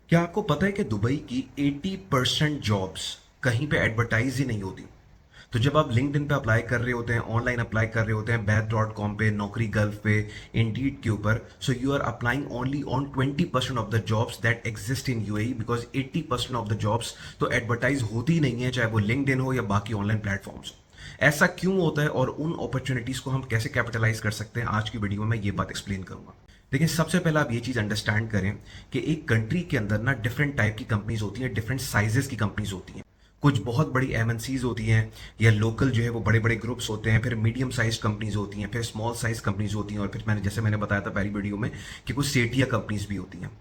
क्या आपको पता है कि दुबई की 80% जॉब्स कहीं पे एडवर्टाइज ही नहीं होती। तो जब आप लिंक्डइन पे अप्लाई कर रहे होते हैं, ऑनलाइन अप्लाई कर रहे होते हैं, बैथ.कॉम पे, नौकरी गल्फ पे, इंडीड के ऊपर, so you are applying only on 20% of the jobs that exist in UAE, because 80% of the jobs तो एडवर्टाइज होती ही नहीं है, चाहे वो लिंक्डइन हो या बाकी ऑनलाइन प्लेटफॉर्म्स हो। ऐसा क्यों होता है और उन अपॉर्चुनिटीज को हम कैसे कैपिटलाइज कर सकते हैं, आज की वीडियो में मैं ये बात एक्सप्लेन करूंगा। लेकिन सबसे पहले आप ये चीज अंडरस्टैंड करें कि एक कंट्री के अंदर ना डिफरेंट टाइप की कंपनीज होती हैं, डिफरेंट साइजेस की कंपनीज होती हैं। कुछ बहुत बड़ी एमएनसीज होती हैं, या लोकल जो है वो बड़े बड़े ग्रुप्स होते हैं, फिर मीडियम साइज कंपनीज होती हैं, फिर स्मॉल साइज कंपनीज होती हैं, और फिर मैंने बताया था पहली वीडियो में कि कुछ सेठिया कंपनीज भी होती हैं।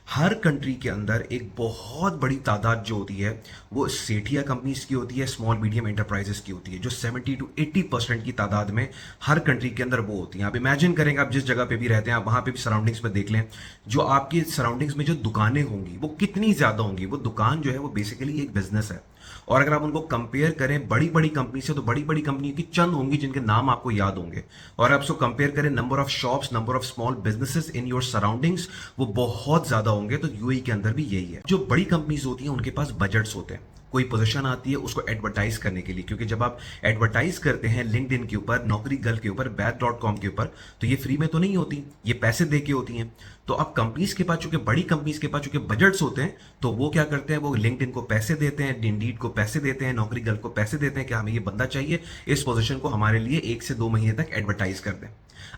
हर कंट्री के अंदर एक बहुत बड़ी तादाद जो होती है वो सेठिया कंपनीज की होती है, स्मॉल मीडियम एंटरप्राइजेस की होती है, जो 70 to 80% की तादाद में हर कंट्री के अंदर वो होती हैं। आप इमेजिन करेंगे, आप जिस जगह पे भी रहते हैं, आप वहां पे भी सराउंडिंग्स में देख लें, जो आपकी सराउंडिंग्स में जो दुकानें होंगी वो कितनी ज्यादा होंगी। वो दुकान जो है वो बेसिकली एक बिजनेस है। और अगर आप उनको कंपेयर करें बड़ी बड़ी कंपनी से, तो बड़ी बड़ी कंपनी की चंद होंगी जिनके नाम आपको याद होंगे। और आप उसको कंपेयर करें number of shops, number of small businesses in your surroundings, वो बहुत ज्यादा होंगे। तो यूएई के अंदर भी यही है। जो बड़ी कंपनीज होती हैं उनके पास बजट्स होते हैं। कोई पोजीशन आती है उसको एडवर्टाइज करने के लिए, क्योंकि जब आप एडवर्टाइज करते हैं लिंक्डइन के ऊपर, नौकरी गल के ऊपर, बैथ.कॉम के ऊपर, तो ये फ्री में तो नहीं होती, ये पैसे दे के होती हैं। तो अब कंपनीज के पास, चूंकि बड़ी कंपनीज के पास चूंकि बजट्स होते हैं, तो वो क्या करते हैं, वो लिंक्डइन को पैसे देते हैं, इंडीड को पैसे देते हैं, नौकरी गल को पैसे देते हैं कि हमें ये बंदा चाहिए, इस पोजीशन को हमारे लिए 1 से 2 महीने तक एडवर्टाइज कर दें।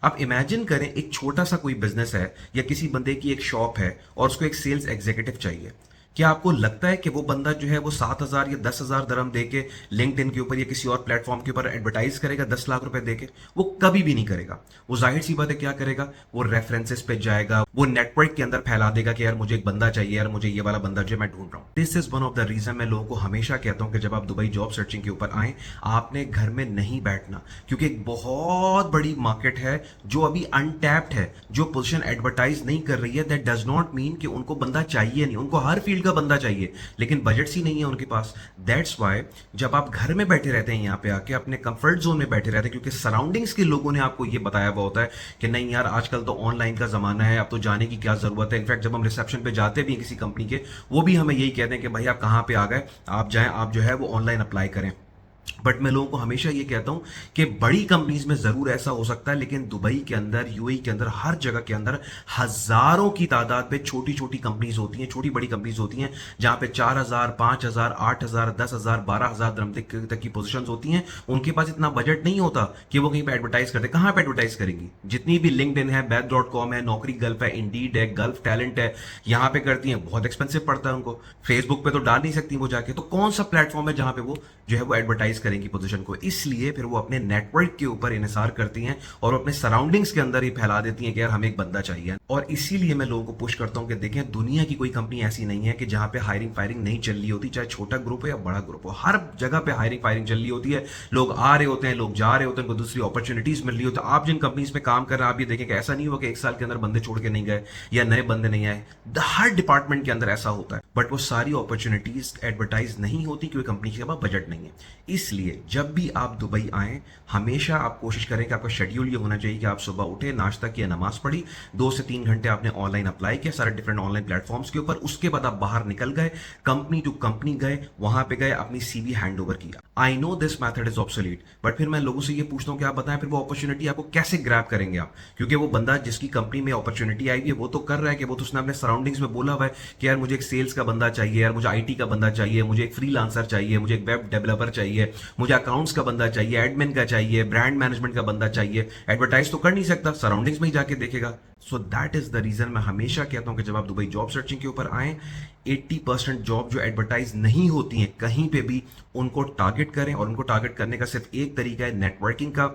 आप इमेजिन करें, एक छोटा सा कोई बिजनेस है या किसी बंदे की एक शॉप है और उसको एक सेल्स एग्जीक्यूटिव चाहिए। क्या आपको लगता है कि वो बंदा जो है वो 7,000 या 10,000 दरम देके लिंक्डइन के ऊपर या किसी और प्लेटफॉर्म के ऊपर एडवर्टाइज करेगा 10 लाख रुपए देके? वो कभी भी नहीं करेगा। वो जाहिर सी बात है क्या करेगा, वो रेफरेंसेस पे जाएगा, वो नेटवर्क के अंदर फैला देगा कि यार मुझे एक बंदा चाहिए, यार मुझे ये वाला बंदा जो मैं ढूंढ रहा हूँ। This is one of the reason मैं लोगों को हमेशा कहता हूँ कि जब आप दुबई जॉब सर्चिंग के ऊपर आए, आपने घर में नहीं बैठना, क्योंकि एक बहुत बड़ी मार्केट है जो अभी अनटैप्ड है, जो पोजीशन एडवर्टाइज नहीं कर रही है। दैट डज नॉट मीन कि उनको बंदा चाहिए नहीं, उनको हर फील्ड का बंदा चाहिए, लेकिन बजट्स ही नहीं है उनके पास। दैट्स वाई जब आप घर में बैठे रहते हैं, यहाँ पे आके अपने कंफर्ट जोन में बैठे रहते हैं, क्योंकि सराउंडिंग्स के लोगों ने आपको ये बताया हुआ होता है कि नहीं यार आजकल तो ऑनलाइन का जमाना है, अब तो जाने की क्या जरूरत है। इनफैक्ट जब हम रिसेप्शन पे जाते भी हैं किसी कंपनी के, वो भी हमें यही कहते हैं कि भाई आप कहाँ पे आ गए, आप जाएं, आप जो है वो ऑनलाइन अप्लाई करें। बट मैं लोगों को हमेशा ये कहता हूं कि बड़ी कंपनीज में जरूर ऐसा हो सकता है, लेकिन दुबई के अंदर, यूएई के अंदर, हर जगह के अंदर हजारों की तादाद पे छोटी छोटी कंपनीज होती हैं, छोटी बड़ी कंपनीज होती हैं, जहां पे 4,000, 5,000, 8,000, 10,000, 12,000 दरम तक की पोजीशंस होती हैं। उनके पास इतना बजट नहीं होता कि वो कहीं पे एडवर्टाइज करते। कहां पे एडवर्टाइज करेंगी? जितनी भी लिंक्डइन है, बैथ.कॉम है, नौकरी गल्फ है, इंडीड है, गल्फ टैलेंट है, यहां पे करती हैं, बहुत एक्सपेंसिव पड़ता है उनको। फेसबुक पे तो डाल नहीं सकती वो जाके, तो कौन सा प्लेटफॉर्म है जहां पे वो जो है वो एडवर्टाइज करेंगी पोजीशन को? इसलिए फिर वो अपने नेटवर्क के ऊपर इन्हिसार करती हैं और अपने सराउंडिंग्स के अंदर ही फैला देती हैं कि यार हमें एक बंदा चाहिए। और इसीलिए मैं लोगों को पुश करता हूं कि देखें, दुनिया की कोई कंपनी ऐसी नहीं है कि जहां पे हायरिंग फायरिंग नहीं चल रही होती, चाहे छोटा ग्रुप हो या बड़ा ग्रुप हो, हर जगह पे हायरिंग फायरिंग चल रही होती है। लोग आ रहे होते हैं, लोग जा रहे होते हैं, उनको दूसरी अपॉर्चुनिटीज मिल रही होती है। आप जिन कंपनीज में काम कर रहे हैं, आप ये देखें कि ऐसा नहीं हुआ कि 1 साल के अंदर बंदे छोड़ के नहीं गए या नए बंदे नहीं आए। हर डिपार्टमेंट के अंदर ऐसा होता है, बट वो सारी अपॉर्चुनिटीज एडवर्टाइज नहीं होती क्योंकि कंपनी के पास बजट नहीं है। इसलिए जब भी आप दुबई आए, हमेशा आप कोशिश करें कि आपका शेड्यूल ये होना चाहिए कि आप सुबह उठे, नाश्ता किया, नमाज पढ़ी, 2 से 3 घंटे आपने ऑनलाइन अप्लाई किया सारे डिफरेंट ऑनलाइन प्लेटफॉर्म्स के ऊपर, उसके बाद आप बाहर निकल गए, कंपनी टू कंपनी गए, वहां पे गए, अपनी सीवी हैंड ओवर किया। I know this method is obsolete, but फिर मैं लोगों से ये पूछता हूँ कि आप बताएं फिर वो अपॉर्चुनिटी आपको कैसे ग्रैब करेंगे आप? क्योंकि वो बंदा जिसकी कंपनी में अपॉर्चुनिटी आई है वो तो कर रहा है कि वो तो उसने अपने सराउंडिंग्स में बोला हुआ है कि यार मुझे एक सेल्स का बंदा चाहिए, यार मुझे आईटी का बंदा चाहिए, मुझे एक फ्रीलांसर चाहिए, मुझे एक वेब डेवलपर चाहिए, मुझे अकाउंट्स का बंदा चाहिए, एडमिन का चाहिए, ब्रांड मैनेजमेंट का बंदा चाहिए। एडवर्टाइज तो कर नहीं सकता, सराउंडिंग्स में ही जाके देखेगा। So that is the reason मैं हमेशा कहता हूं कि जब आप दुबई जॉब सर्चिंग के ऊपर आए, 80% जॉब जो एडवर्टाइज नहीं होती हैं कहीं पे भी, उनको टारगेट करें। और उनको टारगेट करने का सिर्फ एक तरीका है, नेटवर्किंग का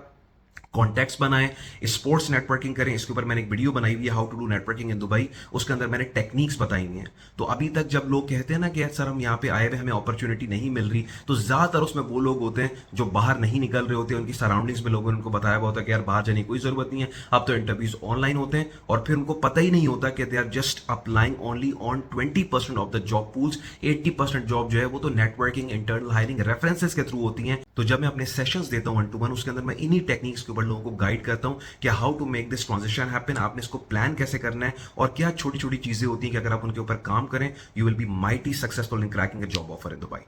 कॉन्टेक्ट्स बनाएं, स्पोर्ट्स नेटवर्किंग करें। इसके ऊपर मैंने एक वीडियो बनाई हुई है, how to do networking in Dubai, उसके अंदर मैंने टेक्निक्स बताई हुई हैं। तो अभी तक जब लोग कहते हैं ना कि सर हम यहाँ पे आए हुए, हमें अपॉर्चुनिटी नहीं मिल रही, तो ज्यादातर उसमें वो लोग होते हैं जो बाहर नहीं निकल रहे होते हैं। उनकी सराउंडिंग्स में लोगों ने उनको बताया हुआ होता है कि यार बाहर जाने की कोई जरूरत नहीं है, अब तो इंटरव्यूज ऑनलाइन होते हैं, और फिर उनको पता ही नहीं होता कि they are just applying only on 20% of the job pools. 80% job जो है वो तो नेटवर्किंग, इंटरनल हायरिंग, रेफरेंसेस के थ्रू होती हैं। तो जब मैं अपने सेशंस देता हूँ 1-to-1, उसके अंदर मैं इन्हीं टेक्निक्स के ऊपर लोगों को गाइड करता हूँ कि how to make this transition happen, आपने इसको प्लान कैसे करना है और क्या छोटी छोटी चीजें होती हैं कि अगर आप उनके ऊपर काम करें, you will be mighty successful in cracking a job offer in Dubai.